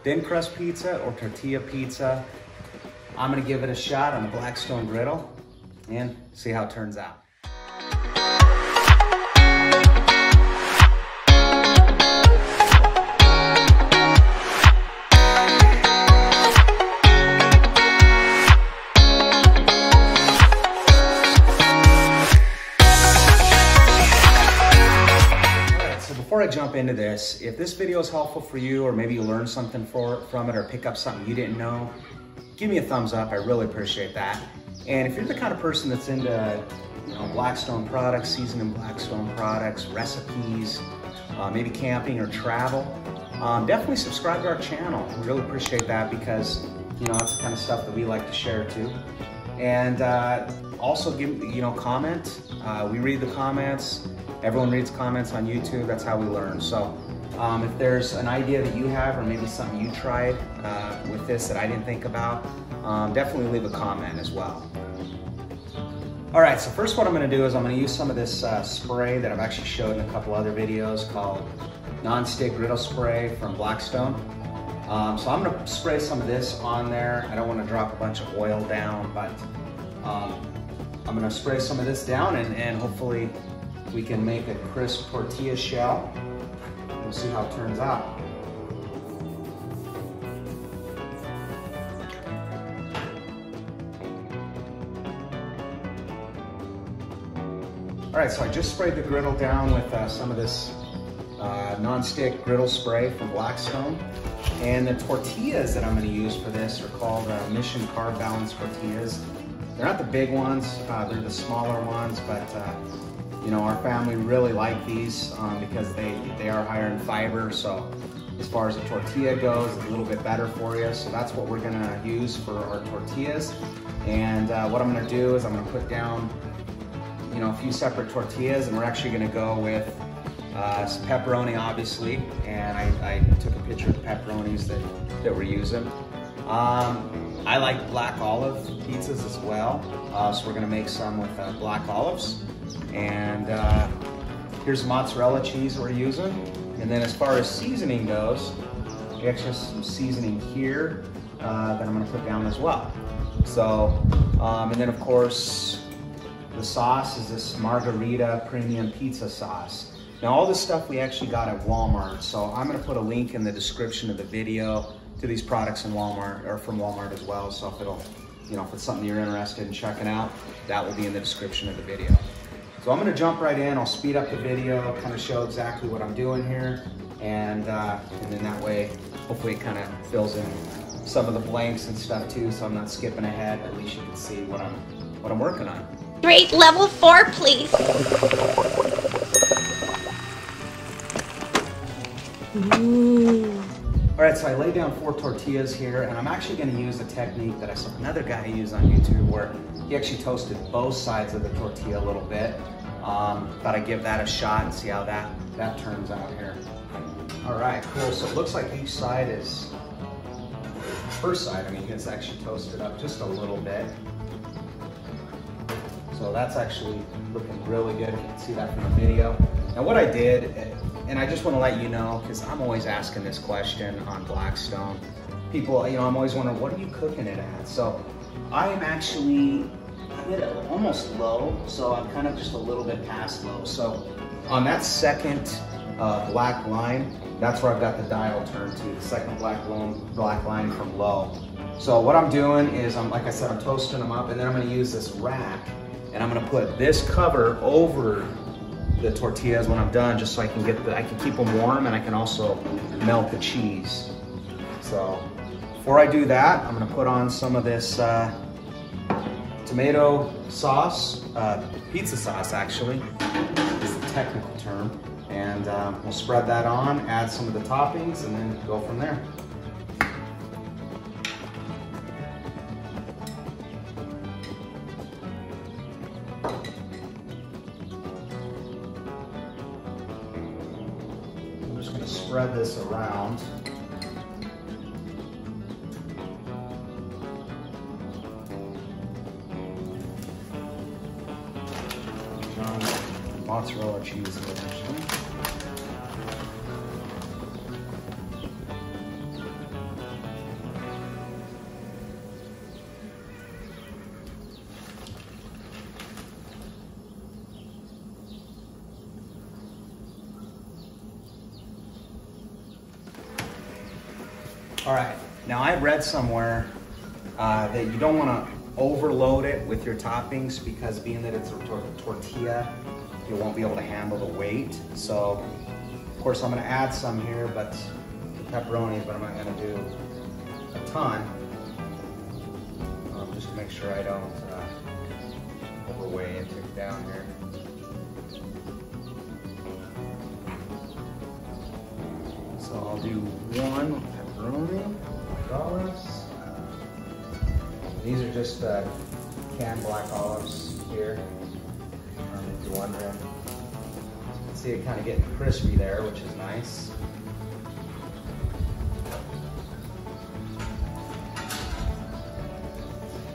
thin crust pizza or tortilla pizza. I'm gonna give it a shot on the Blackstone griddle and see how it turns out. Before I jump into this, if this video is helpful for you, or maybe you learned something from it, or pick up something you didn't know, give me a thumbs up. I really appreciate that. And if you're the kind of person that's into Blackstone products, seasoned Blackstone products, recipes, maybe camping or travel, definitely subscribe to our channel. We really appreciate that because it's the kind of stuff that we like to share too. And also give comment. We read the comments. Everyone reads comments on YouTube. That's how we learn. So if there's an idea that you have, or maybe something you tried with this that I didn't think about, definitely leave a comment as well. All right, so first what I'm gonna do is I'm gonna use some of this spray that I've actually showed in a couple other videos called Non-Stick Griddle Spray from Blackstone. So I'm gonna spray some of this on there. I don't wanna drop a bunch of oil down, but I'm gonna spray some of this down and hopefully we can make a crisp tortilla shell. We'll see how it turns out. All right, so I just sprayed the griddle down with some of this non-stick griddle spray from Blackstone. And the tortillas that I'm gonna use for this are called Mission Carb Balance tortillas. They're not the big ones, they're the smaller ones, but our family really like these because they are higher in fiber. So as far as the tortilla goes, it's a little bit better for you. So that's what we're gonna use for our tortillas. And what I'm gonna do is I'm gonna put down a few separate tortillas, and we're actually gonna go with some pepperoni, obviously. And I took a picture of the pepperonis that we're using. I like black olive pizzas as well. So we're gonna make some with black olives. And here's mozzarella cheese we're using. And then as far as seasoning goes, we actually have some seasoning here that I'm gonna put down as well. So, and then of course, the sauce is this margarita premium pizza sauce. Now all this stuff we actually got at Walmart. So I'm gonna put a link in the description of the video to these products in Walmart, or from Walmart as well. So if it's something you're interested in checking out, that will be in the description of the video. So I'm gonna jump right in. I'll speed up the video, kind of show exactly what I'm doing here. And then that way, hopefully it kind of fills in some of the blanks and stuff too, so I'm not skipping ahead. At least you can see what I'm working on. Great, level 4, please. Ooh. All right, so I laid down 4 tortillas here, and I'm actually gonna use a technique that I saw another guy use on YouTube where he actually toasted both sides of the tortilla a little bit. Thought I'd give that a shot and see how that turns out here. All right, cool. So it looks like each side is, first side, it's actually toasted up just a little bit. So that's actually looking really good. You can see that from the video. Now what I did, and I just want to let you know, because I'm always asking this question on Blackstone. People, I'm always wondering, what are you cooking it at? So I'm at almost low, so I'm kind of just a little bit past low. So on that second black line, that's where I've got the dial turned to, the second black line from low. So what I'm doing is, like I said, I'm toasting them up, and then I'm gonna use this rack, and I'm gonna put this cover over the tortillas when I'm done, just so I can keep them warm, and I can also melt the cheese. So before I do that, I'm gonna put on some of this tomato sauce, pizza sauce actually, is the technical term. And we'll spread that on, add some of the toppings, and then go from there. I'm just gonna spread this around. Mozzarella cheese here, actually. All right, now I read somewhere that you don't want to overload it with your toppings because being that it's a tortilla, you won't be able to handle the weight. So, of course, I'm going to add some here, but the pepperoni, but I'm not going to do a ton, just to make sure I don't overweigh and take it down here. So I'll do one pepperoni, black olives. These are just canned black olives here. If you're wondering, you can see it kind of getting crispy there, which is nice.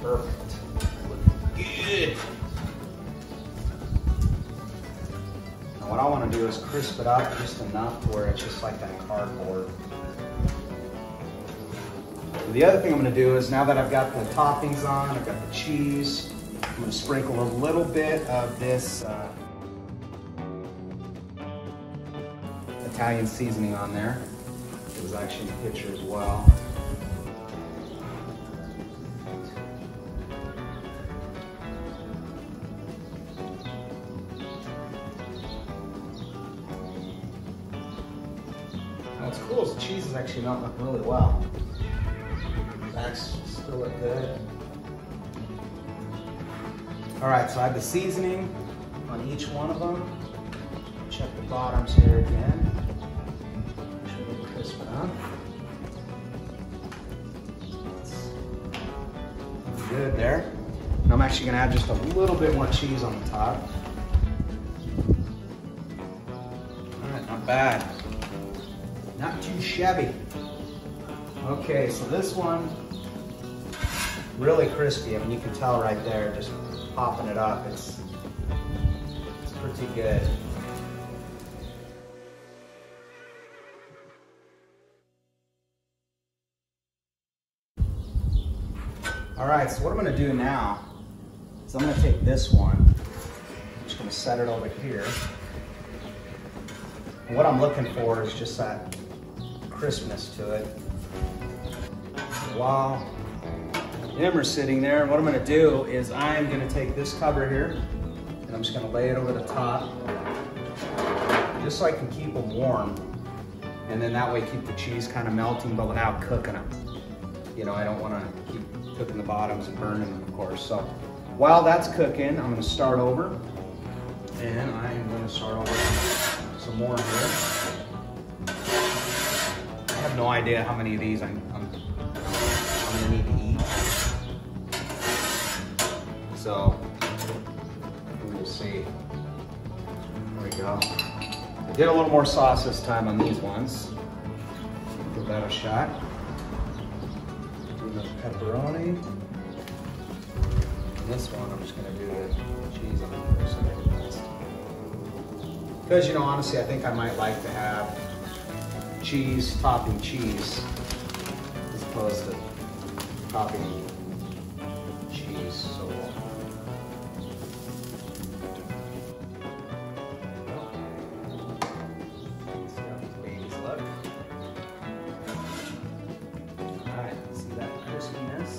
Perfect. Good. Now what I want to do is crisp it up just enough to where it's just like that cardboard. The other thing I'm going to do is, now that I've got the toppings on, I've got the cheese, I'm going to sprinkle a little bit of this Italian seasoning on there. It was actually in the picture as well. Now what's cool is the cheese is actually melting up really well. Backs still look good. All right, so I have the seasoning on each one of them. Check the bottoms here again. Make sure they crisp up. That's good there. And I'm actually gonna add just a little bit more cheese on the top. All right, not bad. Not too shabby. Okay, so this one, really crispy. I mean, you can tell right there, just popping it up. It's pretty good. All right, so what I'm gonna do now is I'm gonna take this one, I'm just gonna set it over here. And what I'm looking for is just that crispness to it. While them are sitting there, what I'm going to do is I'm going to take this cover here and I'm just going to lay it over the top just so I can keep them warm, and then that way keep the cheese kind of melting but without cooking them. You know, I don't want to keep cooking the bottoms and burning them, of course. So while that's cooking, I'm going to start over, and I'm going to start over some more here. I have no idea how many of these I'm gonna need to eat. So we'll see. There we go. I did a little more sauce this time on these ones. Give that a shot. Do the pepperoni. And this one, I'm just gonna do the cheese on the first side. Because, you know, honestly, I think I might like to have cheese, topping cheese, as opposed to topping cheese. So see how these babies look. Alright, see that crispiness?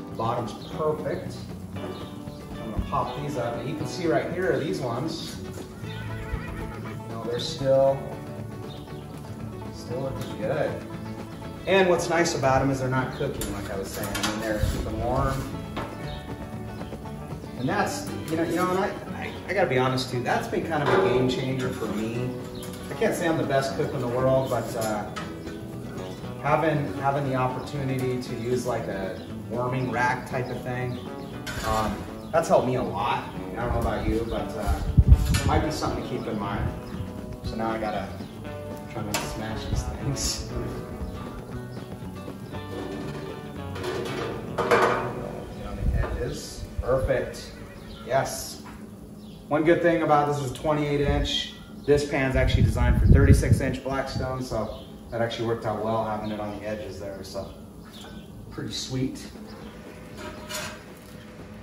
The bottom's perfect. I'm gonna pop these up. And you can see right here, these ones, you know, they're still looking good. And what's nice about them is they're not cooking, like I was saying. I mean, they're keeping warm. And that's, and I gotta be honest too, that's been kind of a game changer for me. I can't say I'm the best cook in the world, but having the opportunity to use like a warming rack type of thing, that's helped me a lot. I don't know about you, but it might be something to keep in mind. So now I gotta try not to smash these things. On the edges. Perfect. Yes. One good thing about this is 28-inch. This pan's actually designed for 36-inch Blackstone, so that actually worked out well having it on the edges there. So pretty sweet.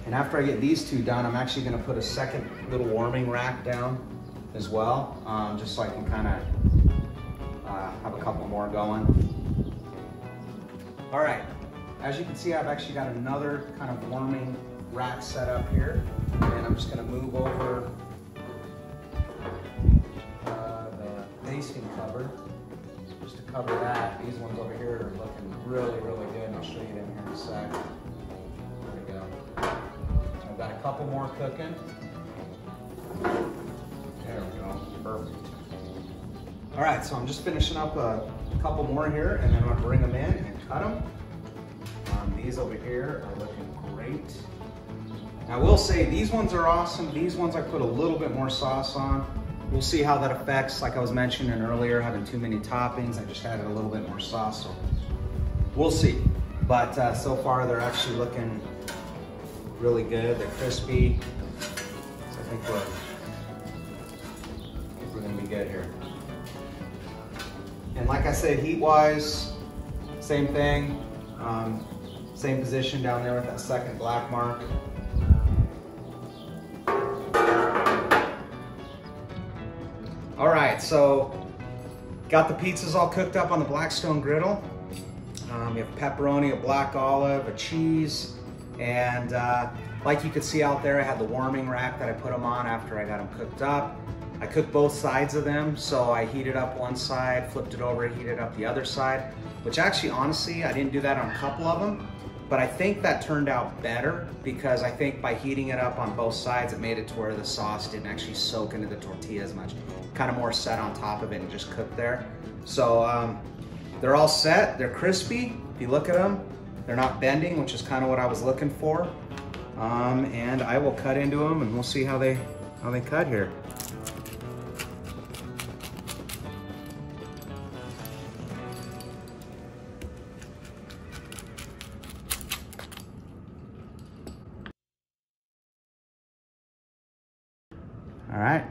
And after I get these two done, I'm actually going to put a second little warming rack down as well, just so I can kind of have a couple more going. All right, as you can see, I've actually got another kind of warming rack set up here, and I'm just gonna move over the basting cover just to cover that. These ones over here are looking really, really good, and I'll show you them here in a sec. There we go. So I've got a couple more cooking. There we go, perfect. All right, so I'm just finishing up a couple more here, and then I'm gonna bring them in and cut them. These over here are looking great. Now I will say these ones are awesome. These ones I put a little bit more sauce on. We'll see how that affects, like I was mentioning earlier, having too many toppings. I just added a little bit more sauce, so we'll see. But so far they're actually looking really good. They're crispy. So I think we're gonna be good here. And like I said, heat-wise, same thing. Same position down there with that second black mark. All right, so got the pizzas all cooked up on the Blackstone griddle. We have pepperoni, a black olive, a cheese, and like you could see out there, I had the warming rack that I put them on after I got them cooked up. I cooked both sides of them, so I heated up one side, flipped it over, heated up the other side, which actually, honestly, I didn't do that on a couple of them, but I think that turned out better because I think by heating it up on both sides, it made it to where the sauce didn't actually soak into the tortilla as much. Kind of more set on top of it and just cooked there. So they're all set, they're crispy. If you look at them, they're not bending, which is kind of what I was looking for. And I will cut into them and we'll see how they cut here. All right,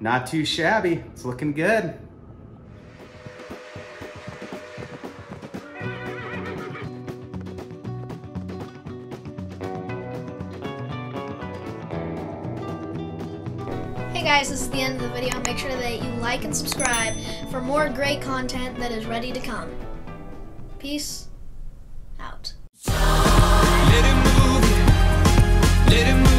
not too shabby. It's looking good. Hey guys, this is the end of the video. Make sure that you like and subscribe for more great content that is ready to come. Peace out. Let it move.